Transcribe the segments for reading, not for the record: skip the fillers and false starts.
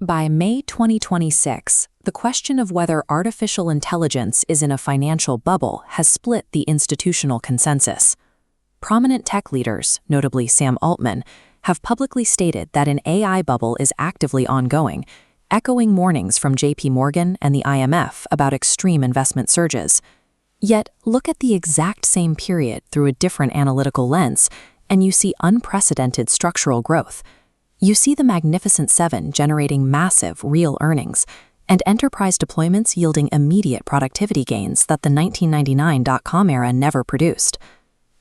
By May 2026, the question of whether artificial intelligence is in a financial bubble has split the institutional consensus. Prominent tech leaders, notably Sam Altman, have publicly stated that an AI bubble is actively ongoing, echoing warnings from JP Morgan and the IMF about extreme investment surges. Yet, look at the exact same period through a different analytical lens, and you see unprecedented structural growth. You see the Magnificent Seven generating massive, real earnings, and enterprise deployments yielding immediate productivity gains that the 1999 dot-com era never produced.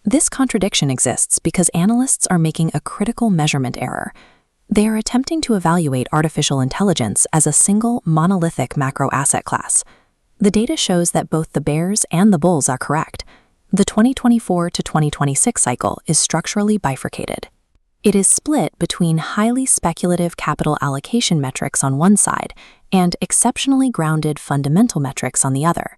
This contradiction exists because analysts are making a critical measurement error. They are attempting to evaluate artificial intelligence as a single, monolithic macro asset class. The data shows that both the bears and the bulls are correct. The 2024 to 2026 cycle is structurally bifurcated. It is split between highly speculative capital allocation metrics on one side and exceptionally grounded fundamental metrics on the other.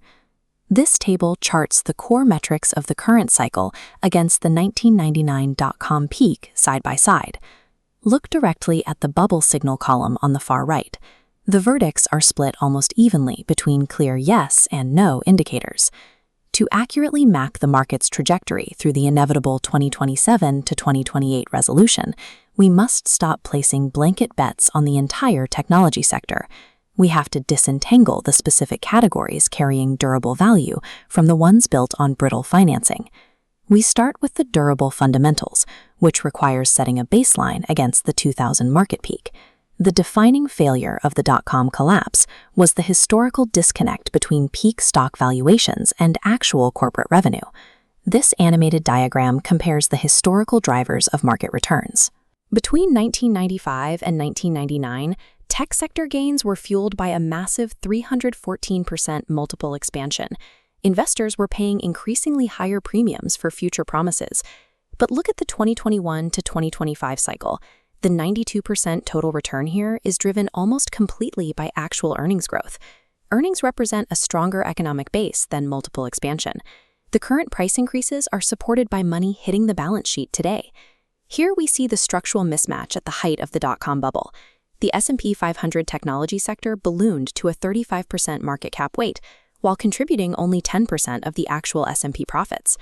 This table charts the core metrics of the current cycle against the 1999 dot-com peak side by side. Look directly at the bubble signal column on the far right. The verdicts are split almost evenly between clear yes and no indicators. To accurately map the market's trajectory through the inevitable 2027 to 2028 resolution, we must stop placing blanket bets on the entire technology sector. We have to disentangle the specific categories carrying durable value from the ones built on brittle financing. We start with the durable fundamentals, which requires setting a baseline against the 2000 market peak. The defining failure of the dot-com collapse was the historical disconnect between peak stock valuations and actual corporate revenue. This animated diagram compares the historical drivers of market returns. Between 1995 and 1999, tech sector gains were fueled by a massive 314% multiple expansion. Investors were paying increasingly higher premiums for future promises. But look at the 2021 to 2025 cycle. The 92% total return here is driven almost completely by actual earnings growth. Earnings represent a stronger economic base than multiple expansion. The current price increases are supported by money hitting the balance sheet today. Here we see the structural mismatch at the height of the dot-com bubble. The S&P 500 technology sector ballooned to a 35% market cap weight, while contributing only 10% of the actual S&P profits.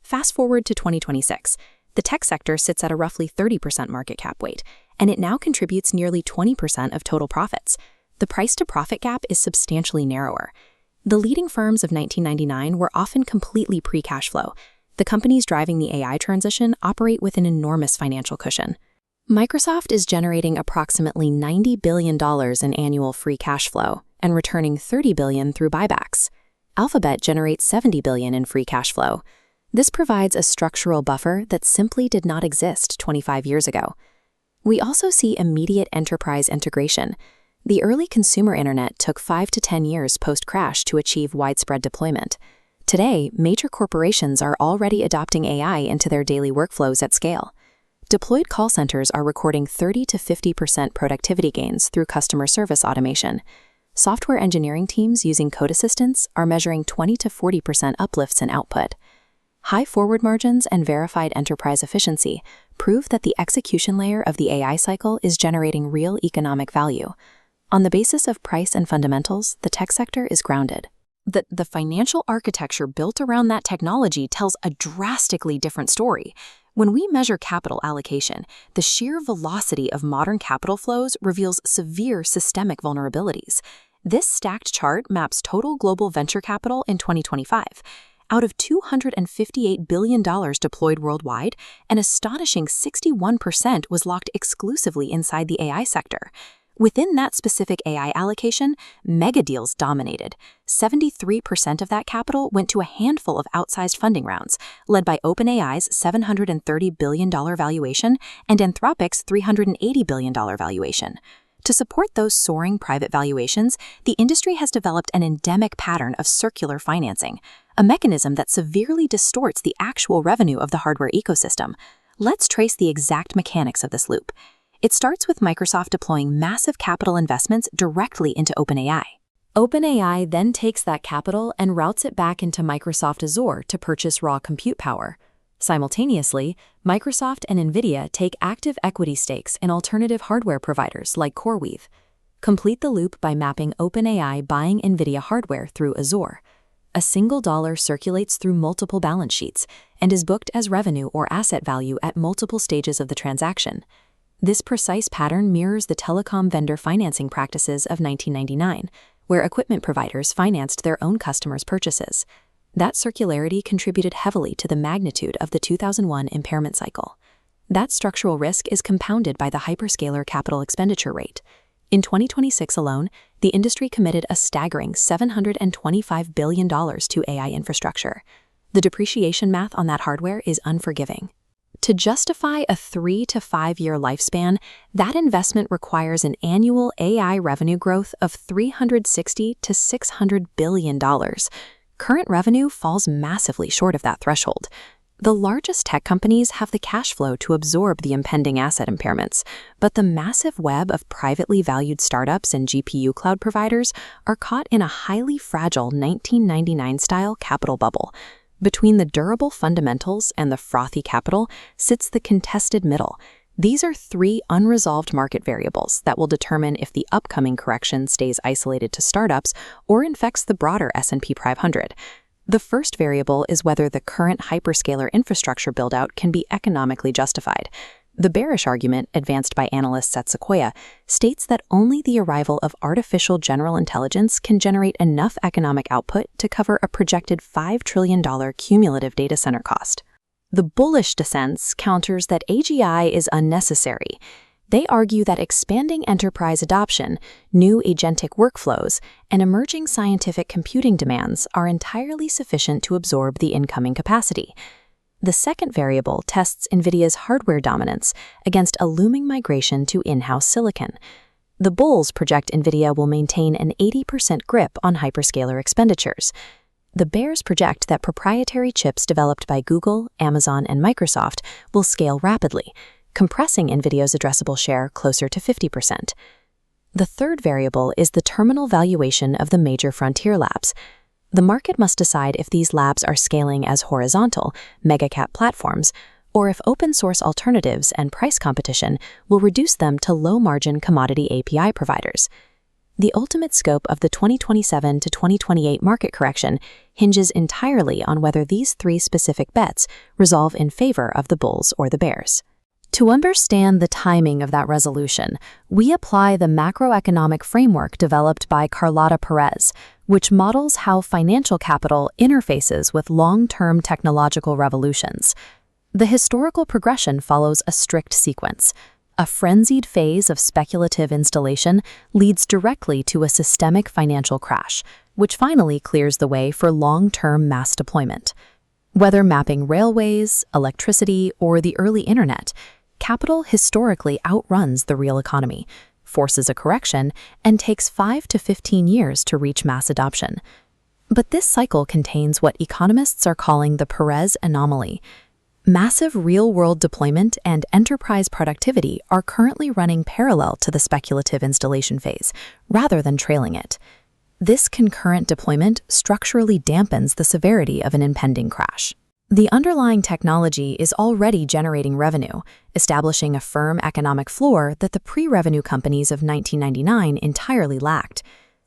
Fast forward to 2026. The tech sector sits at a roughly 30% market cap weight, and it now contributes nearly 20% of total profits. The price-to-profit gap is substantially narrower. The leading firms of 1999 were often completely pre-cash flow. The companies driving the AI transition operate with an enormous financial cushion. Microsoft is generating approximately $90 billion in annual free cash flow and returning $30 billion through buybacks. Alphabet generates $70 billion in free cash flow. This provides a structural buffer that simply did not exist 25 years ago. We also see immediate enterprise integration. The early consumer internet took 5 to 10 years post-crash to achieve widespread deployment. Today, major corporations are already adopting AI into their daily workflows at scale. Deployed call centers are recording 30 to 50% productivity gains through customer service automation. Software engineering teams using code assistants are measuring 20 to 40% uplifts in output. High forward margins and verified enterprise efficiency prove that the execution layer of the AI cycle is generating real economic value. On the basis of price and fundamentals, the tech sector is grounded. The financial architecture built around that technology tells a drastically different story. When we measure capital allocation, the sheer velocity of modern capital flows reveals severe systemic vulnerabilities. This stacked chart maps total global venture capital in 2025. Out of $258 billion deployed worldwide, an astonishing 61% was locked exclusively inside the AI sector. Within that specific AI allocation, mega deals dominated. 73% of that capital went to a handful of outsized funding rounds, led by OpenAI's $730 billion valuation and Anthropic's $380 billion valuation. To support those soaring private valuations, the industry has developed an endemic pattern of circular financing, a mechanism that severely distorts the actual revenue of the hardware ecosystem. Let's trace the exact mechanics of this loop. It starts with Microsoft deploying massive capital investments directly into OpenAI. OpenAI then takes that capital and routes it back into Microsoft Azure to purchase raw compute power. Simultaneously, Microsoft and NVIDIA take active equity stakes in alternative hardware providers like CoreWeave. Complete the loop by mapping OpenAI buying NVIDIA hardware through Azure. A single dollar circulates through multiple balance sheets and is booked as revenue or asset value at multiple stages of the transaction. This precise pattern mirrors the telecom vendor financing practices of 1999, where equipment providers financed their own customers' purchases. That circularity contributed heavily to the magnitude of the 2001 impairment cycle. That structural risk is compounded by the hyperscaler capital expenditure rate. In 2026 alone, the industry committed a staggering $725 billion to AI infrastructure. The depreciation math on that hardware is unforgiving. To justify a 3 to 5 year lifespan, that investment requires an annual AI revenue growth of $360 to $600 billion. Current revenue falls massively short of that threshold. The largest tech companies have the cash flow to absorb the impending asset impairments, but the massive web of privately valued startups and GPU cloud providers are caught in a highly fragile 1999-style capital bubble. Between the durable fundamentals and the frothy capital sits the contested middle. These are three unresolved market variables that will determine if the upcoming correction stays isolated to startups or infects the broader S&P 500. The first variable is whether the current hyperscaler infrastructure build-out can be economically justified. The bearish argument, advanced by analysts at Sequoia, states that only the arrival of artificial general intelligence can generate enough economic output to cover a projected $5 trillion cumulative data center cost. The bullish dissent counters that AGI is unnecessary. They argue that expanding enterprise adoption, new agentic workflows, and emerging scientific computing demands are entirely sufficient to absorb the incoming capacity. The second variable tests NVIDIA's hardware dominance against a looming migration to in-house silicon. The bulls project NVIDIA will maintain an 80% grip on hyperscaler expenditures. The bears project that proprietary chips developed by Google, Amazon, and Microsoft will scale rapidly, compressing NVIDIA's addressable share closer to 50%. The third variable is the terminal valuation of the major frontier labs. The market must decide if these labs are scaling as horizontal, mega-cap platforms, or if open-source alternatives and price competition will reduce them to low-margin commodity API providers. The ultimate scope of the 2027 to 2028 market correction hinges entirely on whether these three specific bets resolve in favor of the bulls or the bears. To understand the timing of that resolution, we apply the macroeconomic framework developed by Carlota Perez, which models how financial capital interfaces with long-term technological revolutions. The historical progression follows a strict sequence. A frenzied phase of speculative installation leads directly to a systemic financial crash, which finally clears the way for long-term mass deployment. Whether mapping railways, electricity, or the early internet, capital historically outruns the real economy, forces a correction, and takes 5 to 15 years to reach mass adoption. But this cycle contains what economists are calling the Perez anomaly. Massive real-world deployment and enterprise productivity are currently running parallel to the speculative installation phase, rather than trailing it. This concurrent deployment structurally dampens the severity of an impending crash. The underlying technology is already generating revenue, establishing a firm economic floor that the pre-revenue companies of 1999 entirely lacked.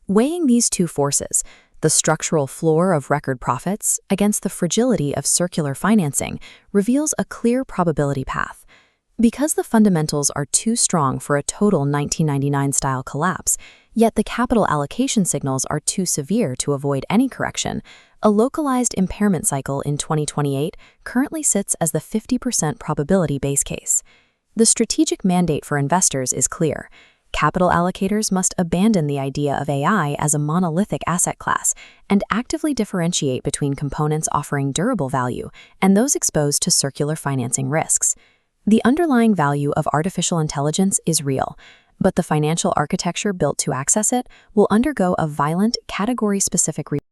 Weighing these two forces, the structural floor of record profits against the fragility of circular financing, reveals a clear probability path. Because the fundamentals are too strong for a total 1999-style collapse, yet the capital allocation signals are too severe to avoid any correction, a localized impairment cycle in 2028 currently sits as the 50% probability base case. The strategic mandate for investors is clear. Capital allocators must abandon the idea of AI as a monolithic asset class and actively differentiate between components offering durable value and those exposed to circular financing risks. The underlying value of artificial intelligence is real, but the financial architecture built to access it will undergo a violent, category-specific